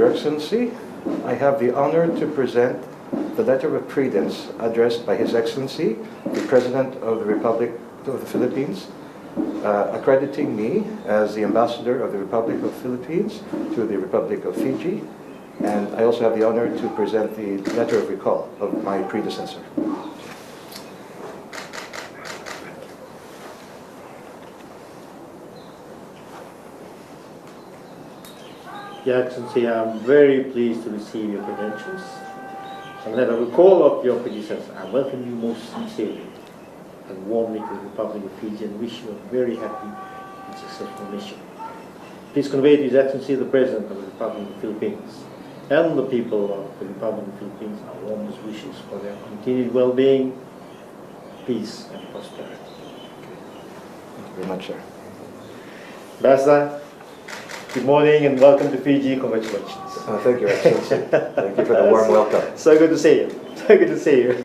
Your Excellency, I have the honor to present the letter of credence addressed by His Excellency, the President of the Republic of the Philippines, accrediting me as the Ambassador of the Republic of the Philippines to the Republic of Fiji, and I also have the honor to present the letter of recall of my predecessor. Your Excellency, I am very pleased to receive your credentials and let a recall of your predecessor. I welcome you most sincerely and warmly to the Republic of Fiji and wish you a very happy and successful mission. Please convey to His Excellency the President of the Republic of the Philippines and the people of the Republic of the Philippines our warmest wishes for their continued well-being, peace and prosperity. Thank you very much, sir. Ambassador, good morning and welcome to Fiji. Congratulations. Thank you, Excellency. Thank you for the warm welcome. So good to see you. So good to see you.